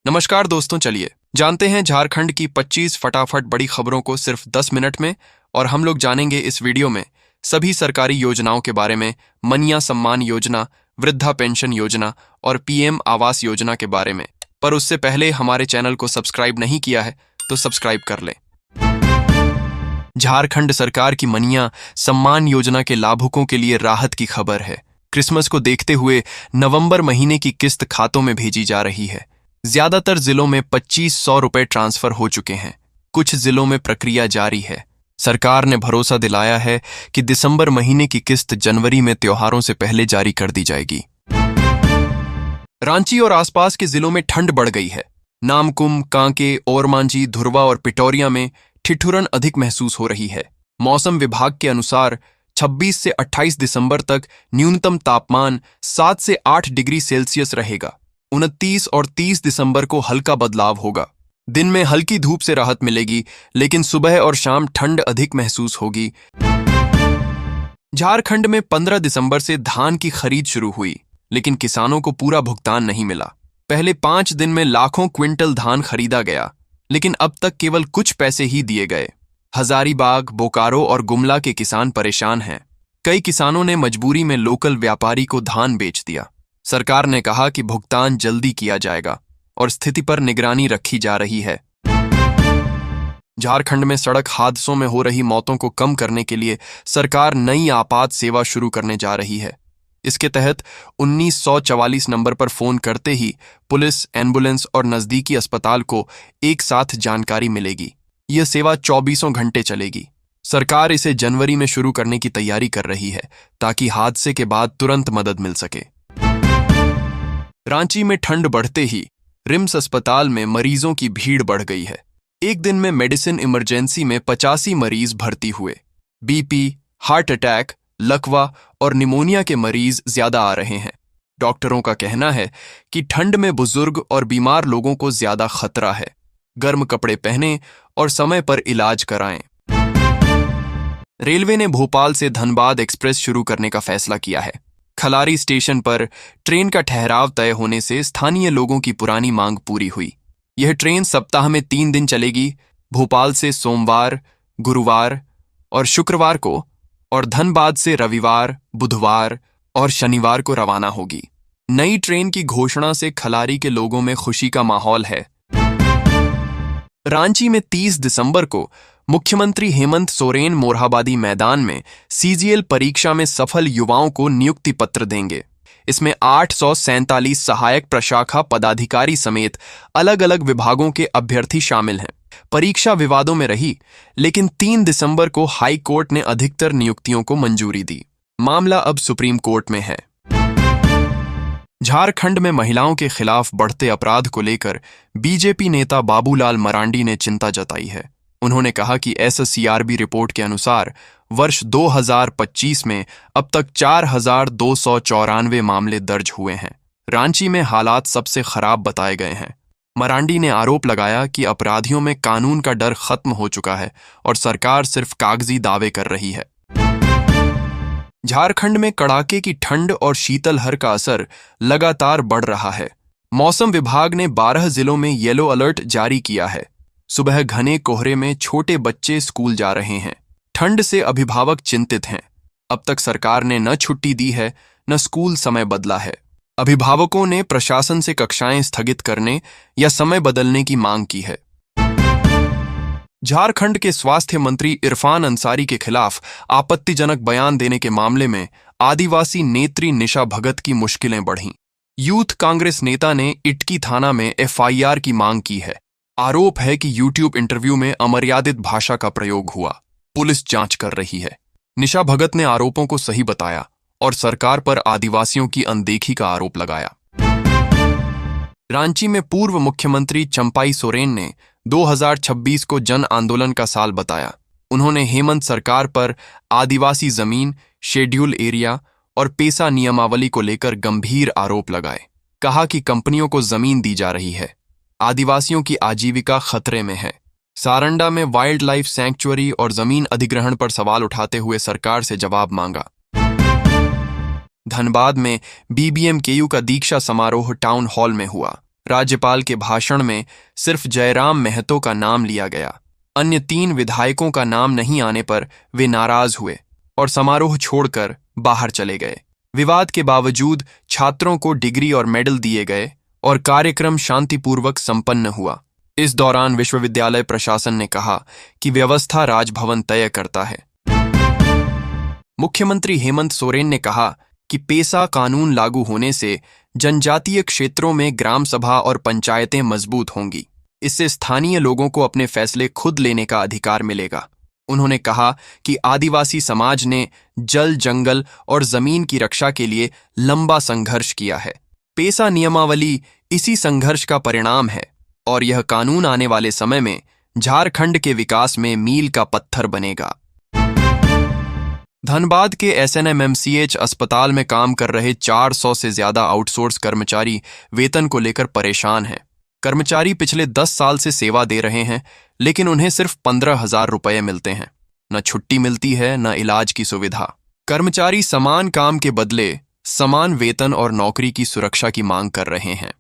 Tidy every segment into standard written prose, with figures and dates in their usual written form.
नमस्कार दोस्तों, चलिए जानते हैं झारखंड की 25 फटाफट बड़ी खबरों को सिर्फ 10 मिनट में। और हम लोग जानेंगे इस वीडियो में सभी सरकारी योजनाओं के बारे में, मनिया सम्मान योजना, वृद्धा पेंशन योजना और पीएम आवास योजना के बारे में। पर उससे पहले हमारे चैनल को सब्सक्राइब नहीं किया है तो सब्सक्राइब कर लें। झारखंड सरकार की मनिया सम्मान योजना के लाभुकों के लिए राहत की खबर है। क्रिसमस को देखते हुए नवंबर महीने की किस्त खातों में भेजी जा रही है। ज्यादातर जिलों में 2500 रुपए ट्रांसफर हो चुके हैं। कुछ जिलों में प्रक्रिया जारी है। सरकार ने भरोसा दिलाया है कि दिसंबर महीने की किस्त जनवरी में त्योहारों से पहले जारी कर दी जाएगी। रांची और आसपास के जिलों में ठंड बढ़ गई है। नामकुम, कांके, ओरमांझी, धुरवा और पिटौरिया में ठिठुरन अधिक महसूस हो रही है। मौसम विभाग के अनुसार 26 से 28 दिसंबर तक न्यूनतम तापमान 7 से 8 डिग्री सेल्सियस रहेगा। 29 और 30 दिसंबर को हल्का बदलाव होगा। दिन में हल्की धूप से राहत मिलेगी, लेकिन सुबह और शाम ठंड अधिक महसूस होगी। झारखंड में 15 दिसंबर से धान की खरीद शुरू हुई, लेकिन किसानों को पूरा भुगतान नहीं मिला। पहले 5 दिन में लाखों क्विंटल धान खरीदा गया, लेकिन अब तक केवल कुछ पैसे ही दिए गए। हजारीबाग, बोकारो और गुमला के किसान परेशान हैं। कई किसानों ने मजबूरी में लोकल व्यापारी को धान बेच दिया। सरकार ने कहा कि भुगतान जल्दी किया जाएगा और स्थिति पर निगरानी रखी जा रही है। झारखंड में सड़क हादसों में हो रही मौतों को कम करने के लिए सरकार नई आपात सेवा शुरू करने जा रही है। इसके तहत 1944 नंबर पर फोन करते ही पुलिस, एम्बुलेंस और नजदीकी अस्पताल को एक साथ जानकारी मिलेगी। यह सेवा 24 घंटे चलेगी। सरकार इसे जनवरी में शुरू करने की तैयारी कर रही है, ताकि हादसे के बाद तुरंत मदद मिल सके। रांची में ठंड बढ़ते ही रिम्स अस्पताल में मरीजों की भीड़ बढ़ गई है। एक दिन में मेडिसिन इमरजेंसी में 85 मरीज भर्ती हुए। बीपी, हार्ट अटैक, लकवा और निमोनिया के मरीज ज्यादा आ रहे हैं। डॉक्टरों का कहना है कि ठंड में बुजुर्ग और बीमार लोगों को ज्यादा खतरा है। गर्म कपड़े पहनें और समय पर इलाज कराएं। रेलवे ने भोपाल से धनबाद एक्सप्रेस शुरू करने का फैसला किया है। खलारी स्टेशन पर ट्रेन का ठहराव तय होने से स्थानीय लोगों की पुरानी मांग पूरी हुई। यह ट्रेन सप्ताह में 3 दिन चलेगी। भोपाल से सोमवार, गुरुवार और शुक्रवार को, और धनबाद से रविवार, बुधवार और शनिवार को रवाना होगी। नई ट्रेन की घोषणा से खलारी के लोगों में खुशी का माहौल है। रांची में 30 दिसंबर को मुख्यमंत्री हेमंत सोरेन मोरहाबादी मैदान में सीजीएल परीक्षा में सफल युवाओं को नियुक्ति पत्र देंगे। इसमें 847 सहायक प्रशाखा पदाधिकारी समेत अलग अलग विभागों के अभ्यर्थी शामिल हैं। परीक्षा विवादों में रही, लेकिन 3 दिसंबर को हाई कोर्ट ने अधिकतर नियुक्तियों को मंजूरी दी। मामला अब सुप्रीम कोर्ट में है। झारखंड में महिलाओं के खिलाफ बढ़ते अपराध को लेकर बीजेपी नेता बाबूलाल मरांडी ने चिंता जताई है। उन्होंने कहा कि एसएससीआरबी रिपोर्ट के अनुसार वर्ष 2025 में अब तक 4294 मामले दर्ज हुए हैं। रांची में हालात सबसे खराब बताए गए हैं। मरांडी ने आरोप लगाया कि अपराधियों में कानून का डर खत्म हो चुका है और सरकार सिर्फ कागजी दावे कर रही है। झारखंड में कड़ाके की ठंड और शीतलहर का असर लगातार बढ़ रहा है। मौसम विभाग ने 12 जिलों में येलो अलर्ट जारी किया है। सुबह घने कोहरे में छोटे बच्चे स्कूल जा रहे हैं। ठंड से अभिभावक चिंतित हैं। अब तक सरकार ने न छुट्टी दी है, न स्कूल समय बदला है। अभिभावकों ने प्रशासन से कक्षाएं स्थगित करने या समय बदलने की मांग की है। झारखंड के स्वास्थ्य मंत्री इरफान अंसारी के खिलाफ आपत्तिजनक बयान देने के मामले में आदिवासी नेत्री निशा भगत की मुश्किलें बढ़ीं। यूथ कांग्रेस नेता ने इटकी थाना में एफआईआर की मांग की है। आरोप है कि यूट्यूब इंटरव्यू में अमर्यादित भाषा का प्रयोग हुआ। पुलिस जांच कर रही है। निशा भगत ने आरोपों को सही बताया और सरकार पर आदिवासियों की अनदेखी का आरोप लगाया। रांची में पूर्व मुख्यमंत्री चंपाई सोरेन ने 2026 को जन आंदोलन का साल बताया। उन्होंने हेमंत सरकार पर आदिवासी जमीन, शेड्यूल एरिया और पेशा नियमावली को लेकर गंभीर आरोप लगाए। कहा कि कंपनियों को जमीन दी जा रही है, आदिवासियों की आजीविका खतरे में है। सारंडा में वाइल्ड लाइफ सैंक्चुअरी और जमीन अधिग्रहण पर सवाल उठाते हुए सरकार से जवाब मांगा। धनबाद में बीबीएमकेयू का दीक्षा समारोह टाउन हॉल में हुआ। राज्यपाल के भाषण में सिर्फ जयराम महतो का नाम लिया गया। अन्य 3 विधायकों का नाम नहीं आने पर वे नाराज हुए और समारोह छोड़कर बाहर चले गए। विवाद के बावजूद छात्रों को डिग्री और मेडल दिए गए और कार्यक्रम शांतिपूर्वक संपन्न हुआ। इस दौरान विश्वविद्यालय प्रशासन ने कहा कि व्यवस्था राजभवन तय करता है। मुख्यमंत्री हेमंत सोरेन ने कहा कि पेसा कानून लागू होने से जनजातीय क्षेत्रों में ग्राम सभा और पंचायतें मजबूत होंगी। इससे स्थानीय लोगों को अपने फैसले खुद लेने का अधिकार मिलेगा। उन्होंने कहा कि आदिवासी समाज ने जल, जंगल और जमीन की रक्षा के लिए लंबा संघर्ष किया है। पेसा नियमावली इसी संघर्ष का परिणाम है और यह कानून आने वाले समय में झारखंड के विकास में मील का पत्थर बनेगा। धनबाद के SNMMCH अस्पताल में काम कर रहे 400 से ज्यादा आउटसोर्स कर्मचारी वेतन को लेकर परेशान हैं। कर्मचारी पिछले 10 साल से सेवा दे रहे हैं, लेकिन उन्हें सिर्फ 15,000 रुपये मिलते हैं। न छुट्टी मिलती है, न इलाज की सुविधा। कर्मचारी समान काम के बदले समान वेतन और नौकरी की सुरक्षा की मांग कर रहे हैं।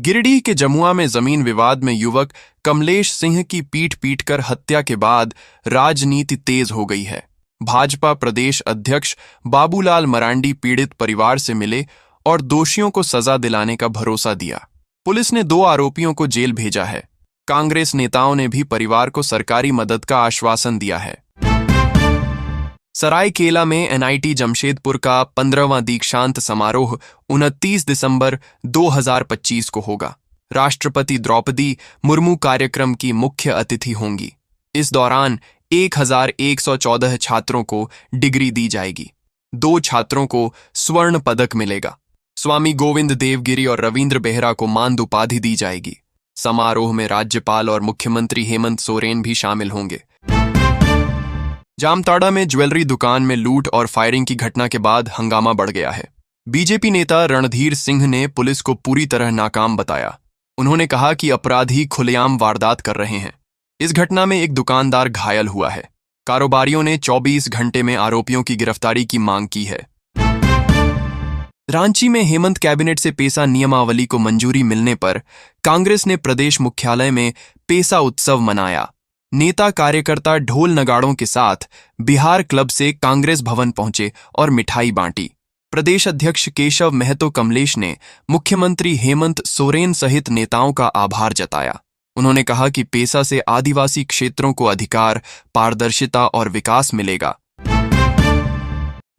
गिरिडीह के जमुआ में जमीन विवाद में युवक कमलेश सिंह की पीट पीटकर हत्या के बाद राजनीति तेज हो गई है। भाजपा प्रदेश अध्यक्ष बाबूलाल मरांडी पीड़ित परिवार से मिले और दोषियों को सजा दिलाने का भरोसा दिया। पुलिस ने 2 आरोपियों को जेल भेजा है। कांग्रेस नेताओं ने भी परिवार को सरकारी मदद का आश्वासन दिया है। सरायकेला में NIT जमशेदपुर का 15वां दीक्षांत समारोह 29 दिसंबर 2025 को होगा। राष्ट्रपति द्रौपदी मुर्मू कार्यक्रम की मुख्य अतिथि होंगी। इस दौरान 1114 छात्रों को डिग्री दी जाएगी। 2 छात्रों को स्वर्ण पदक मिलेगा। स्वामी गोविंद देवगिरी और रविंद्र बेहरा को मानद उपाधि दी जाएगी। समारोह में राज्यपाल और मुख्यमंत्री हेमंत सोरेन भी शामिल होंगे। जामताड़ा में ज्वेलरी दुकान में लूट और फायरिंग की घटना के बाद हंगामा बढ़ गया है। बीजेपी नेता रणधीर सिंह ने पुलिस को पूरी तरह नाकाम बताया। उन्होंने कहा कि अपराधी खुलेआम वारदात कर रहे हैं। इस घटना में एक दुकानदार घायल हुआ है। कारोबारियों ने 24 घंटे में आरोपियों की गिरफ्तारी की मांग की है। रांची में हेमंत कैबिनेट से पेसा नियमावली को मंजूरी मिलने पर कांग्रेस ने प्रदेश मुख्यालय में पेसा उत्सव मनाया। नेता कार्यकर्ता ढोल नगाड़ों के साथ बिहार क्लब से कांग्रेस भवन पहुंचे और मिठाई बांटी। प्रदेश अध्यक्ष केशव महतो कमलेश ने मुख्यमंत्री हेमंत सोरेन सहित नेताओं का आभार जताया। उन्होंने कहा कि पेसा से आदिवासी क्षेत्रों को अधिकार, पारदर्शिता और विकास मिलेगा।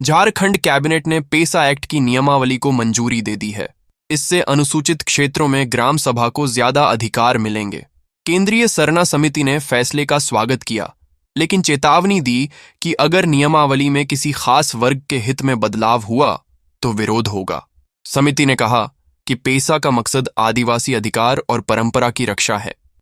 झारखंड कैबिनेट ने पेसा एक्ट की नियमावली को मंजूरी दे दी है। इससे अनुसूचित क्षेत्रों में ग्राम सभा को ज्यादा अधिकार मिलेंगे। केंद्रीय सरना समिति ने फैसले का स्वागत किया, लेकिन चेतावनी दी कि अगर नियमावली में किसी खास वर्ग के हित में बदलाव हुआ तो विरोध होगा। समिति ने कहा कि पेसा का मकसद आदिवासी अधिकार और परंपरा की रक्षा है।